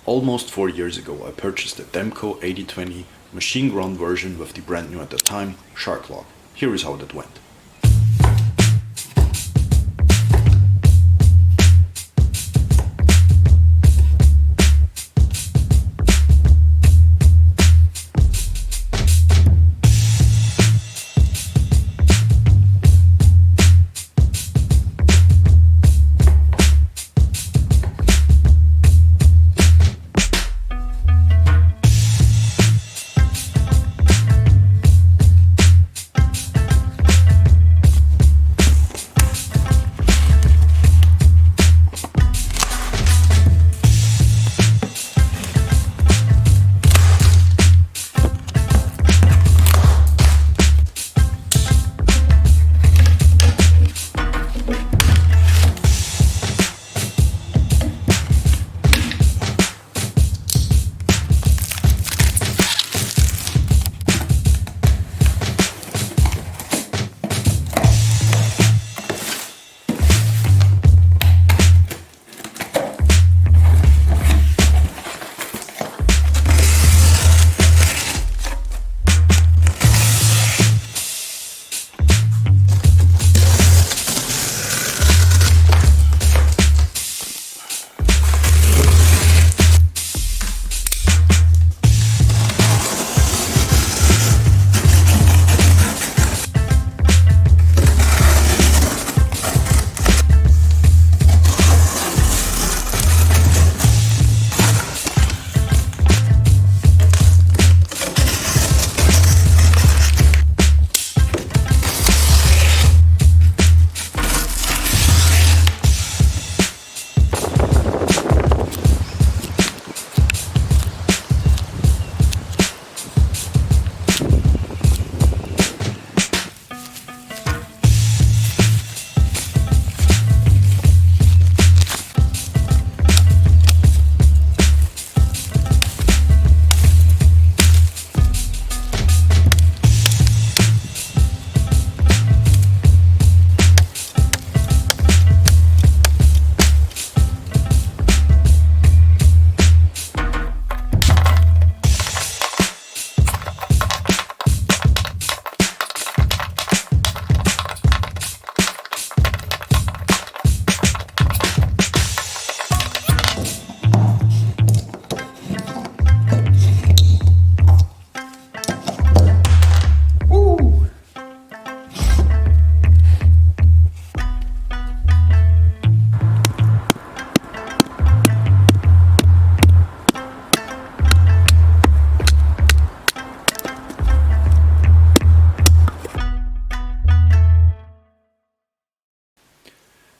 Almost 4 years ago I purchased the Demko AD20 machine ground version with the brand new at the time shark lock. Here is how that went.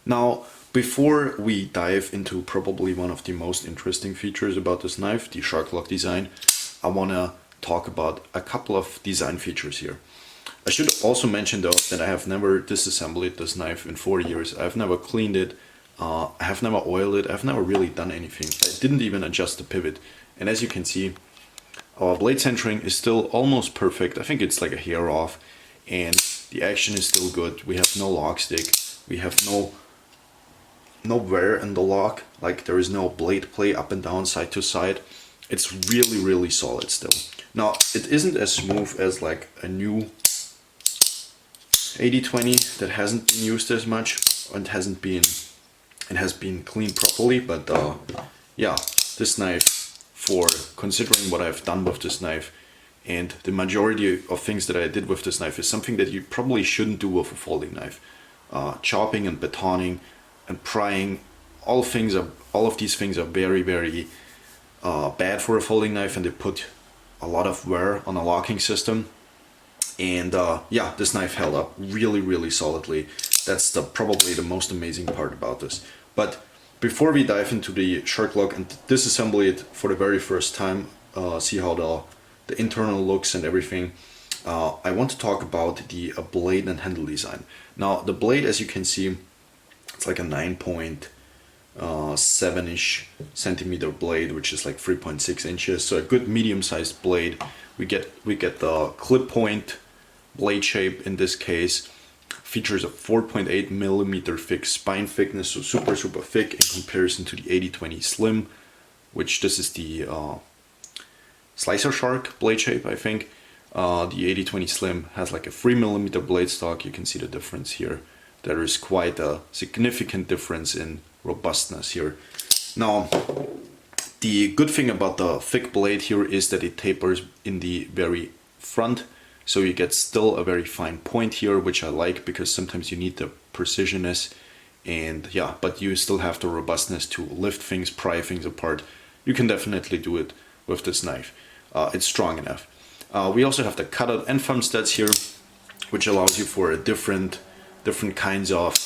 Now, before we dive into probably one of the most interesting features about this knife, the shark lock design, I want to talk about a couple of design features here. I should also mention though that I have never disassembled this knife in 4 years. I've never cleaned it, I have never oiled it, I've never really done anything. I didn't even adjust the pivot. And as you can see, our blade centering is still almost perfect. I think it's like a hair off, and the action is still good. We have no lock stick, we have no wear in the lock, like there is no blade play up and down, side to side. It's really solid still. Now, it isn't as smooth as like a new AD20 that hasn't been used as much and has been cleaned properly, but yeah, this knife, for considering what I've done with this knife and the majority of things that I did with this knife, is something that you probably shouldn't do with a folding knife. Chopping and batoning and prying, all of these things are very bad for a folding knife, and they put a lot of wear on a locking system. And yeah, this knife held up really solidly. That's probably the most amazing part about this. But before we dive into the shark lock and disassemble it for the very first time, see how the internal looks and everything, I want to talk about the blade and handle design. Now, the blade, as you can see, it's like a 9.7-ish centimeter blade, which is like 3.6 inches. So a good medium-sized blade. We get the clip point blade shape in this case. Features a 4.8 millimeter thick spine thickness, so super thick in comparison to the AD20 Slim which this is the Slicer Shark blade shape, I think. The 8020 Slim has like a 3mm blade stock. You can see the difference here. There is quite a significant difference in robustness here. Now, the good thing about the thick blade here is that it tapers in the very front, so you get still a very fine point here, which I like because sometimes you need the precisionness, and yeah, but you still have the robustness to lift things, pry things apart. You can definitely do it with this knife. It's strong enough. We also have the cutout and thumb studs here, which allows you for a different kinds of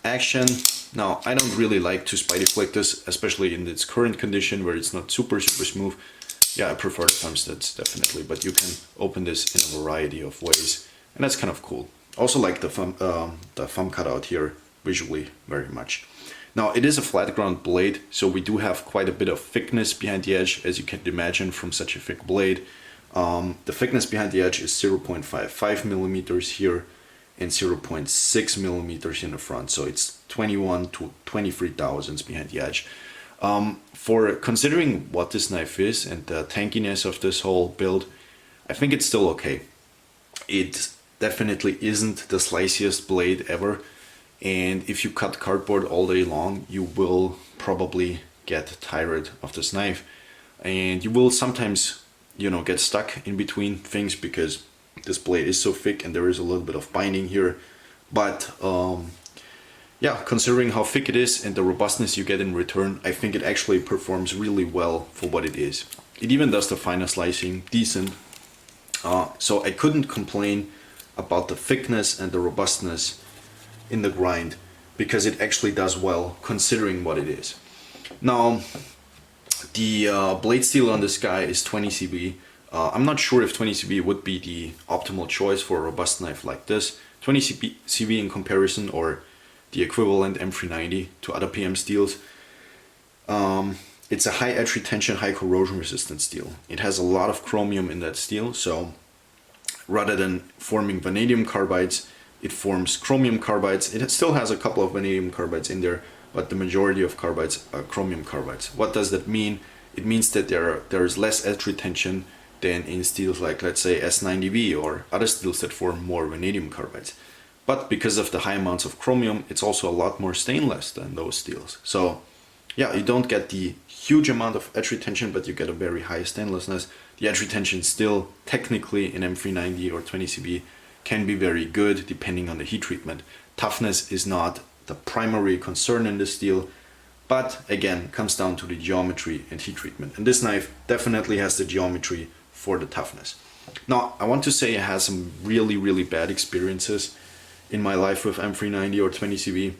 action. Now, I don't really like to spidey flick this, especially in its current condition where it's not super smooth. Yeah, I prefer the thumb studs definitely, but you can open this in a variety of ways, and that's kind of cool. Also like the thumb cutout here visually very much. Now, it is a flat ground blade, so we do have quite a bit of thickness behind the edge, as you can imagine from such a thick blade. The thickness behind the edge is 0.55 millimeters here and 0.6 millimeters in the front, so it's 21 to 23 thousandths behind the edge. For considering what this knife is and the tankiness of this whole build, I think it's still okay. It definitely isn't the sliciest blade ever, and if you cut cardboard all day long, you will probably get tired of this knife, and you will sometimes, you know, get stuck in between things because this blade is so thick and there is a little bit of binding here. But yeah, considering how thick it is and the robustness you get in return, I think it actually performs really well for what it is. It even does the finer slicing decent, so I couldn't complain about the thickness and the robustness in the grind, because it actually does well considering what it is. Now, the blade steel on this guy is 20 CB. I'm not sure if 20 CB would be the optimal choice for a robust knife like this. 20 CB in comparison, or the equivalent M390 to other PM steels. It's a high edge retention, high corrosion resistant steel. It has a lot of chromium in that steel, so rather than forming vanadium carbides, it forms chromium carbides. It still has a couple of vanadium carbides in there, but the majority of carbides are chromium carbides. What does that mean? It means that there is less edge retention than in steels like, let's say, S90V or other steels that form more vanadium carbides. But because of the high amounts of chromium, it's also a lot more stainless than those steels. So yeah, you don't get the huge amount of edge retention, but you get a very high stainlessness. The edge retention still technically in M390 or 20CB can be very good depending on the heat treatment. Toughness is not the primary concern in this steel, but again, comes down to the geometry and heat treatment. And this knife definitely has the geometry for the toughness. Now, I want to say I had some really bad experiences in my life with M390 or 20CB,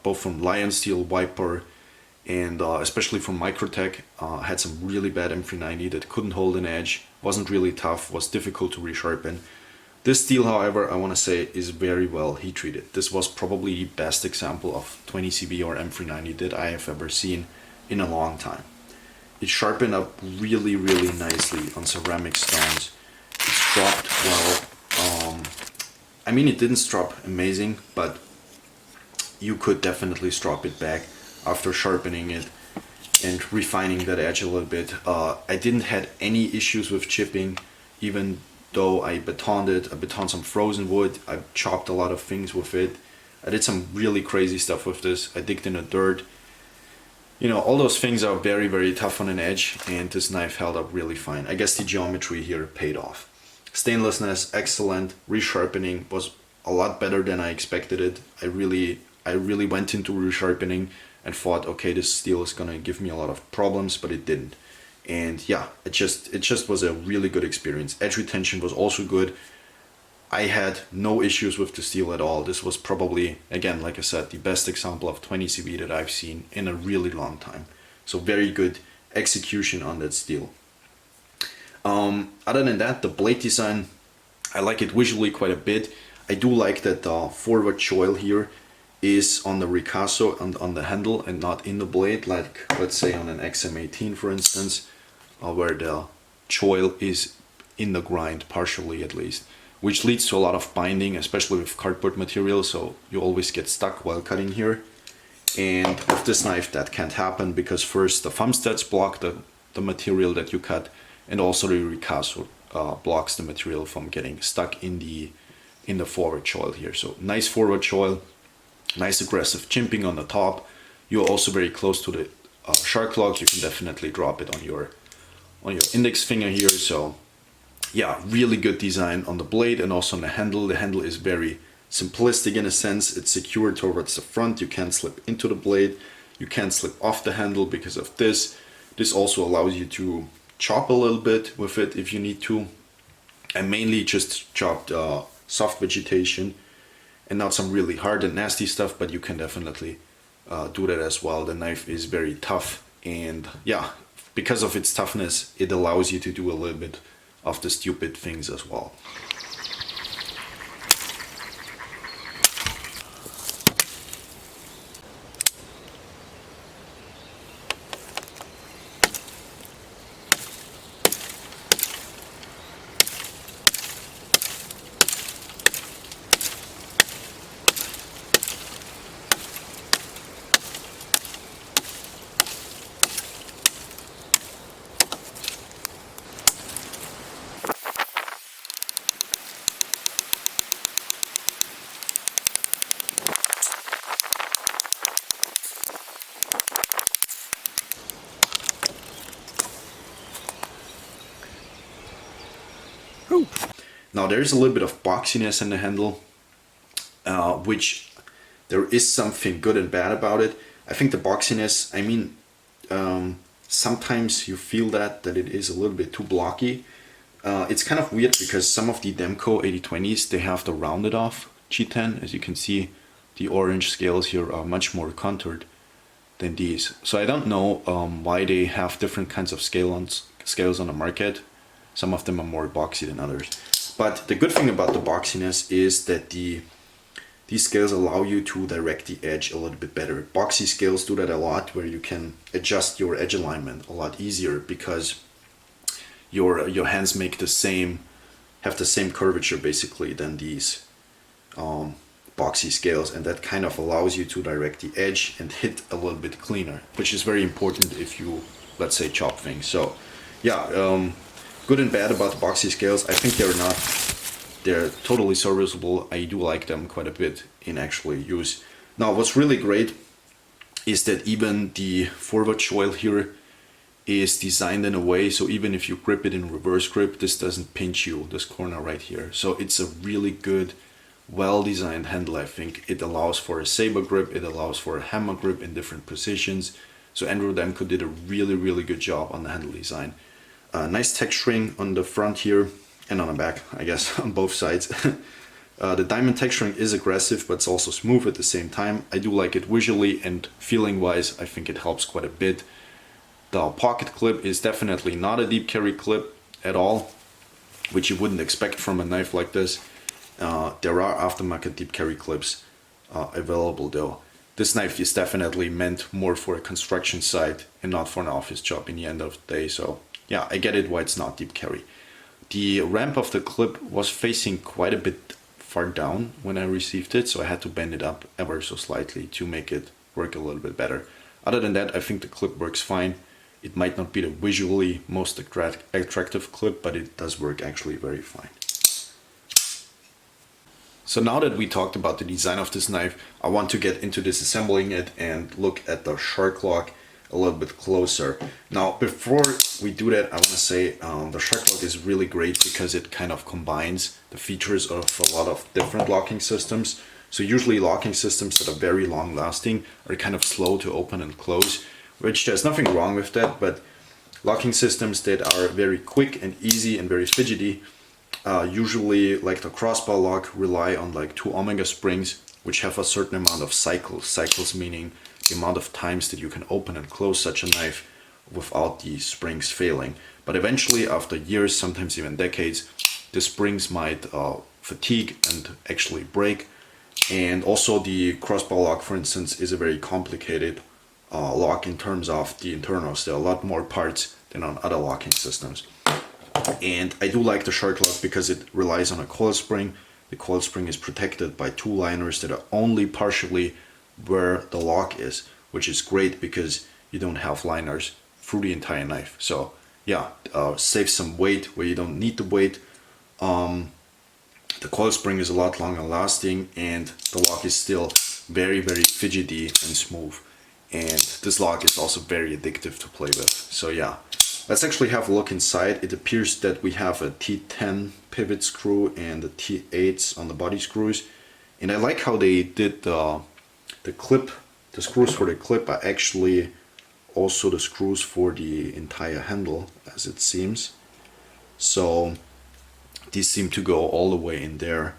both from Lion Steel, Viper, and especially from Microtech. Had some really bad M390 that couldn't hold an edge, wasn't really tough, was difficult to resharpen. This steel, however, I want to say is very well heat treated. This was probably the best example of 20CB or M390 that I have ever seen in a long time. It sharpened up really nicely on ceramic stones. It stropped well. I mean, it didn't strop amazing, but you could definitely strop it back after sharpening it and refining that edge a little bit. I didn't have any issues with chipping, even though I betoned it. I betoned some frozen wood. I chopped a lot of things with it. I did some really crazy stuff with this. I digged in the dirt. You know, all those things are very tough on an edge, and this knife held up really fine. I guess the geometry here paid off. Stainlessness, excellent. Resharpening was a lot better than I expected it. I really went into resharpening and thought, okay, this steel is gonna give me a lot of problems, but it didn't. And yeah, it just was a really good experience. Edge retention was also good. I had no issues with the steel at all. This was probably, again, like I said, the best example of 20CB that I've seen in a really long time. So very good execution on that steel. Other than that, the blade design, I like it visually quite a bit. I do like that the forward choil here is on the ricasso and on the handle and not in the blade, like let's say on an XM18 for instance, where the choil is in the grind, partially at least, which leads to a lot of binding, especially with cardboard material, so you always get stuck while cutting here. And with this knife that can't happen because first the thumb studs block the material that you cut, and also the recast blocks the material from getting stuck in the forward choil here. So nice forward choil, nice aggressive chimping on the top. You're also very close to the shark lock. You can definitely drop it on your index finger here. So yeah, really good design on the blade and also on the handle. The handle is very simplistic in a sense. It's secured towards the front. You can't slip into the blade. You can't slip off the handle because of this. This also allows you to chop a little bit with it if you need to. I mainly just chopped soft vegetation and not some really hard and nasty stuff, but you can definitely do that as well. The knife is very tough, and yeah, because of its toughness, it allows you to do a little bit of the stupid things as well. Now there's a little bit of boxiness in the handle, which there is something good and bad about it. I think the boxiness, I mean, sometimes you feel that it is a little bit too blocky. It's kind of weird because some of the Demko AD20s, they have the rounded off G10. As you can see, the orange scales here are much more contoured than these. So I don't know why they have different kinds of scales on the market. Some of them are more boxy than others. But the good thing about the boxiness is that these scales allow you to direct the edge a little bit better. Boxy scales do that a lot, where you can adjust your edge alignment a lot easier because your hands have the same curvature basically than these boxy scales, and that kind of allows you to direct the edge and hit a little bit cleaner, which is very important if you, let's say, chop things. So yeah, good and bad about the boxy scales. I think they're totally serviceable. I do like them quite a bit in actually use. Now what's really great is that even the forward choil here is designed in a way so even if you grip it in reverse grip, this doesn't pinch you, this corner right here. So it's a really good, well-designed handle. I think it allows for a saber grip, it allows for a hammer grip in different positions. So Andrew Demko did a really good job on the handle design. Nice texturing on the front here and on the back, I guess, on both sides. The diamond texturing is aggressive, but it's also smooth at the same time. I do like it visually, and feeling wise, I think it helps quite a bit. The pocket clip is definitely not a deep carry clip at all, which you wouldn't expect from a knife like this. There are aftermarket deep carry clips available though. This knife is definitely meant more for a construction site and not for an office job in the end of the day. So yeah, I get it why it's not deep carry. The ramp of the clip was facing quite a bit far down when I received it, so I had to bend it up ever so slightly to make it work a little bit better. Other than that, I think the clip works fine. It might not be the visually most attractive clip, but it does work actually very fine. So now that we talked about the design of this knife, I want to get into disassembling it and look at the shark lock a little bit closer. Now, before we do that, I want to say the shark lock is really great because it kind of combines the features of a lot of different locking systems. So usually locking systems that are very long lasting are kind of slow to open and close, which there's nothing wrong with that, but locking systems that are very quick and easy and very fidgety, usually like the crossbar lock, rely on like 2 omega springs, which have a certain amount of cycles. Cycles meaning the amount of times that you can open and close such a knife without the springs failing. But eventually, after years, sometimes even decades, the springs might fatigue and actually break. And also the crossbar lock, for instance, is a very complicated lock in terms of the internals. There are a lot more parts than on other locking systems. And I do like the shark lock because it relies on a coil spring. The coil spring is protected by 2 liners that are only partially where the lock is, which is great because you don't have liners through the entire knife. So yeah, save some weight where you don't need the weight. The coil spring is a lot longer lasting, and the lock is still very, very fidgety and smooth. And this lock is also very addictive to play with. So yeah, let's actually have a look inside. It appears that we have a T10 pivot screw and the T8s on the body screws. And I like how they did the clip. The screws for the clip are actually also the screws for the entire handle, as it seems. So these seem to go all the way in there.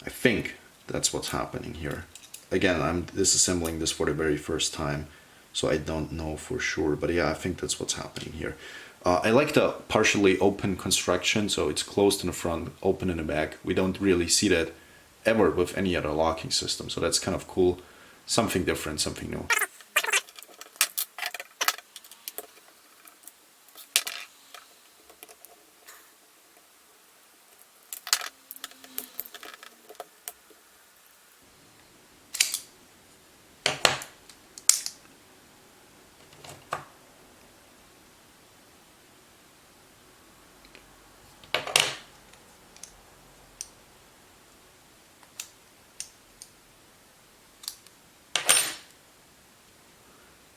I think that's what's happening here. Again, I'm disassembling this for the very first time, so I don't know for sure, but yeah, I think that's what's happening here. I like the partially open construction, so it's closed in the front, open in the back. We don't really see that ever with any other locking system, so that's kind of cool. Something different, something new.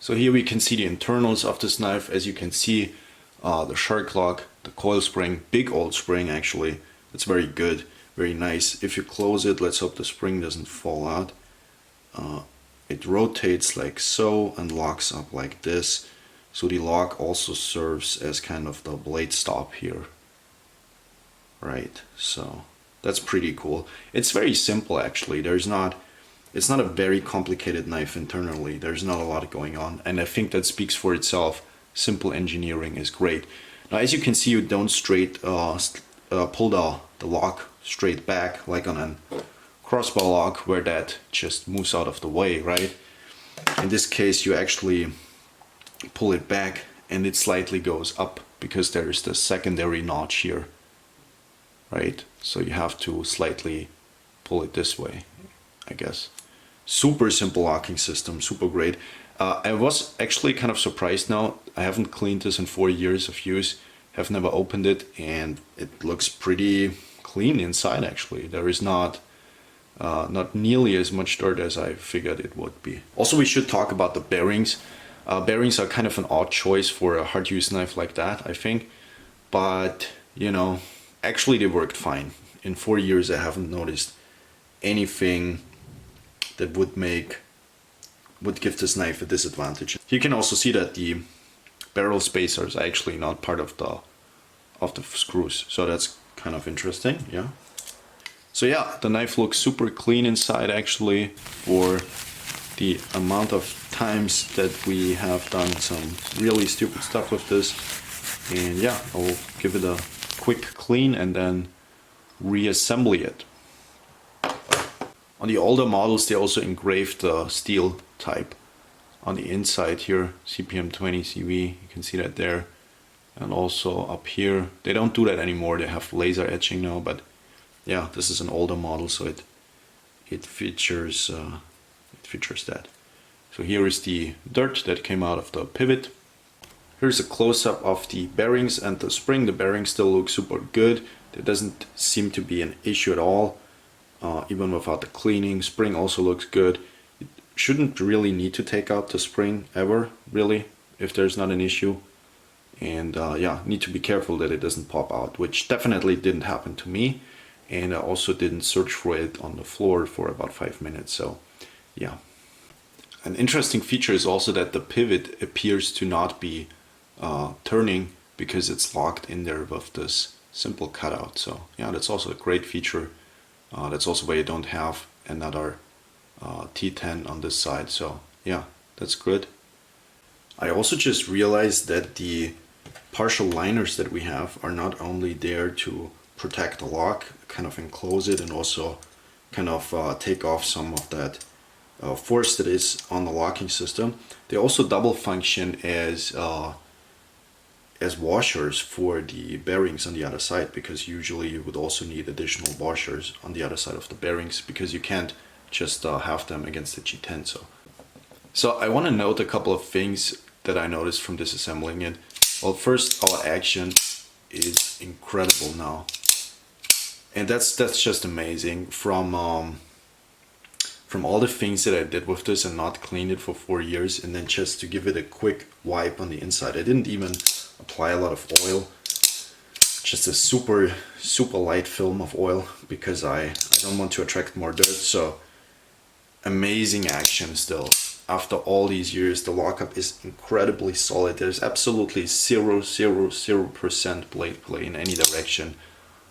So here we can see the internals of this knife. As you can see, the shark lock, the coil spring, big old spring actually. It's very good, very nice. If you close it, let's hope the spring doesn't fall out. It rotates like so and locks up like this. So the lock also serves as kind of the blade stop here. Right, so that's pretty cool. It's very simple actually. It's not a very complicated knife internally. There's not a lot going on, and I think that speaks for itself. Simple engineering is great. Now, as you can see, you don't pull the lock straight back like on a crossbar lock where that just moves out of the way, right? In this case, you actually pull it back and it slightly goes up because there is the secondary notch here, right? So you have to slightly pull it this way, I guess. Super simple locking system, super great. I was actually kind of surprised now. I haven't cleaned this in 4 years of use, have never opened it, and it looks pretty clean inside actually. There is not nearly as much dirt as I figured it would be. Also, we should talk about the bearings. Bearings are kind of an odd choice for a hard use knife like that, I think. But, you know, actually they worked fine. In 4 years I haven't noticed anything that would give this knife a disadvantage. You can also see that the barrel spacers are actually not part of the screws, so that's kind of interesting, yeah. So yeah, the knife looks super clean inside actually for the amount of times that we have done some really stupid stuff with this. And yeah, I'll give it a quick clean and then reassemble it. On the older models, they also engraved the steel type on the inside here, CPM 20 CV, you can see that there. And also up here, they don't do that anymore, they have laser etching now, but yeah, this is an older model, so it features that. So here is the dirt that came out of the pivot. Here's a close-up of the bearings and the spring. The bearings still look super good. There doesn't seem to be an issue at all. Even without the cleaning, spring also looks good. You shouldn't really need to take out the spring ever, really, if there's not an issue. And yeah, need to be careful that it doesn't pop out, which definitely didn't happen to me. And I also didn't search for it on the floor for about 5 minutes, so yeah. An interesting feature is also that the pivot appears to not be turning because it's locked in there with this simple cutout. So yeah, that's also a great feature. That's also why you don't have another T10 on this side. So yeah, that's good. I also just realized that the partial liners that we have are not only there to protect the lock, kind of enclose it, and also kind of take off some of that force that is on the locking system. They also double function as washers for the bearings on the other side, because usually you would also need additional washers on the other side of the bearings because you can't just have them against the G10. So I want to note a couple of things that I noticed from disassembling it. Well, first, our action is incredible now, and that's just amazing. From all the things that I did with this and not cleaned it for 4 years, and then just to give it a quick wipe on the inside. I didn't even apply a lot of oil, just a super light film of oil, because I don't want to attract more dirt. So amazing action still. After all these years, the lockup is incredibly solid. There's absolutely 0% blade play in any direction.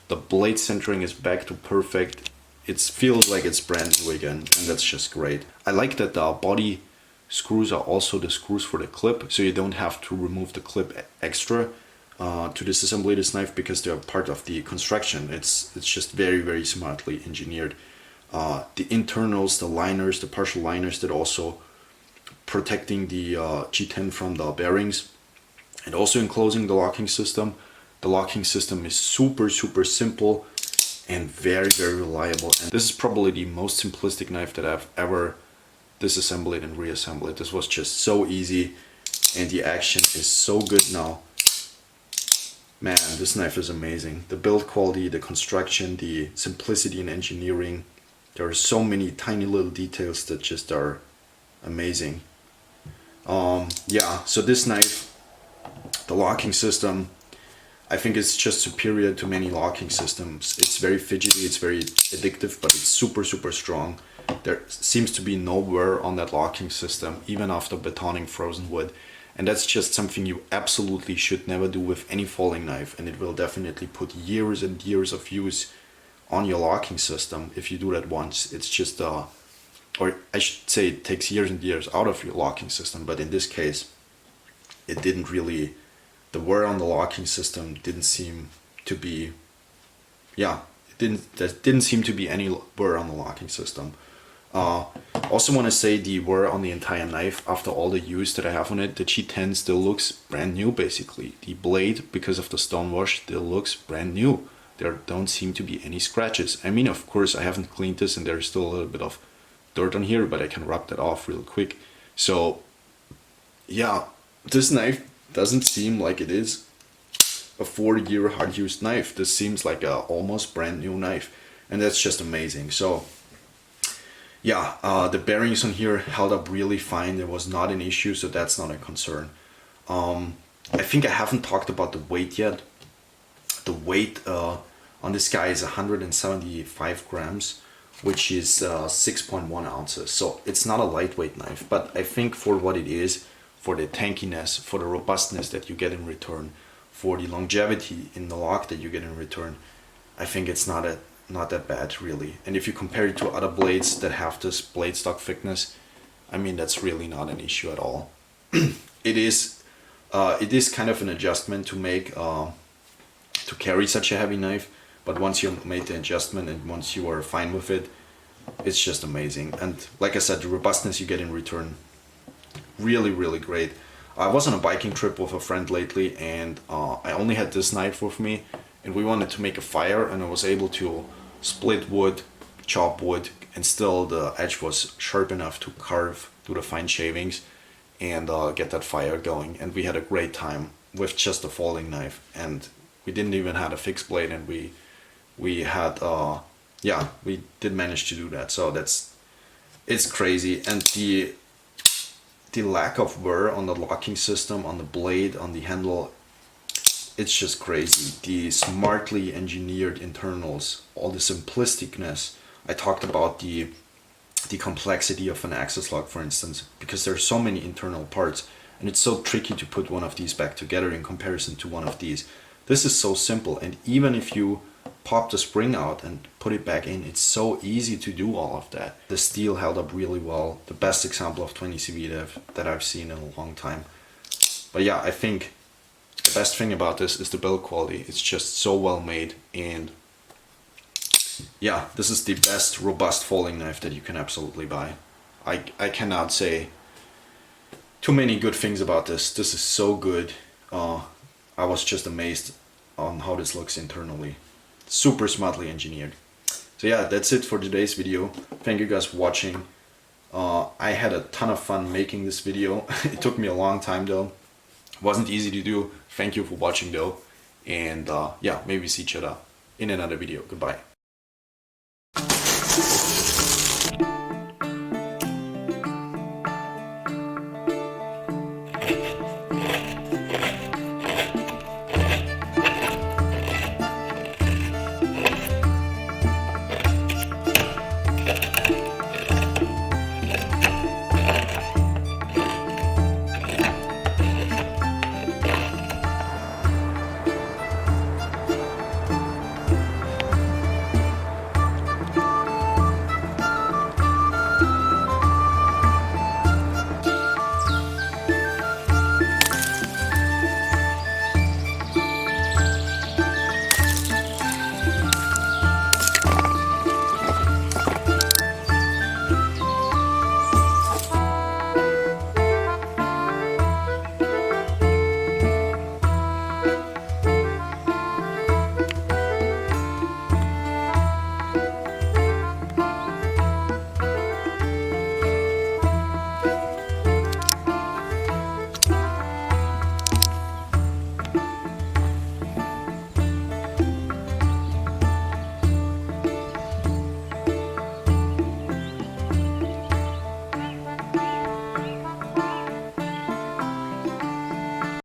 The blade centering is back to perfect. It feels like it's brand new again, and that's just great. I like that the body screws are also the screws for the clip, so you don't have to remove the clip extra to disassemble this knife, because they're part of the construction. It's just very smartly engineered. The internals, the liners, the partial liners, that also protecting the G10 from the bearings, and also enclosing the locking system. The locking system is super simple and very reliable, and this is probably the most simplistic knife that I've ever disassembled and reassembled. This was just so easy, and the action is so good now. Man, this knife is amazing. The build quality, the construction, the simplicity in engineering. There are so many tiny little details that just are amazing. Yeah, so this knife, the locking system, I think it's just superior to many locking systems. It's very fidgety, it's very addictive, but it's super strong. There seems to be no wear on that locking system, even after betoning frozen wood. And that's just something you absolutely should never do with any falling knife, and it will definitely put years and years of use on your locking system if you do that once. It's just, or I should say, it takes years and years out of your locking system, but in this case, it didn't really, the wear on the locking system didn't seem to be, there didn't seem to be any wear on the locking system. Also want to say the wear on the entire knife, after all the use that I have on it, the G10 still looks brand new basically. The blade, because of the stone wash, still looks brand new. There don't seem to be any scratches. I mean, of course, I haven't cleaned this and there's still a little bit of dirt on here, but I can rub that off real quick. So yeah, this knife doesn't seem like it is a 4-year hard used knife. This seems like a almost brand new knife, and that's just amazing. So yeah, the bearings on here held up really fine. There was not an issue, so that's not a concern. I think I haven't talked about the weight yet. The weight on this guy is 175 grams, which is 6.1 ounces. So it's not a lightweight knife, but I think for what it is, for the tankiness, for the robustness that you get in return, for the longevity in the lock that you get in return, I think it's not that bad really. And if you compare it to other blades that have this blade stock thickness, I mean, that's really not an issue at all. It is kind of an adjustment to make to carry such a heavy knife, but once you made the adjustment and once you are fine with it, it's just amazing. And like I said, the robustness you get in return, really great. I was on a biking trip with a friend lately, and I only had this knife with me, and we wanted to make a fire, and I was able to split wood, chop wood, and still the edge was sharp enough to carve, do the fine shavings, and get that fire going. And we had a great time with just a folding knife, and we didn't even have a fixed blade, and we had we did manage to do that. So it's crazy. And the lack of wear on the locking system, on the blade, on the handle, it's just crazy. The smartly engineered internals, all the simplisticness. I talked about the complexity of an access lock, for instance, because there's so many internal parts, and it's so tricky to put one of these back together in comparison to one of these. This is so simple, and even if you pop the spring out and put it back in, it's so easy to do all of that. The steel held up really well. The best example of 20 CV that I've seen in a long time. But yeah, I think the best thing about this is the build quality. It's just so well made, and yeah, this is the best robust folding knife that you can absolutely buy. I cannot say too many good things about this. This is so good. I was just amazed on how this looks internally. Super smartly engineered. So yeah, that's it for today's video. Thank you guys for watching. I had a ton of fun making this video. It took me a long time though. It wasn't easy to do. Thank you for watching though. And yeah, maybe see each other in another video. Goodbye.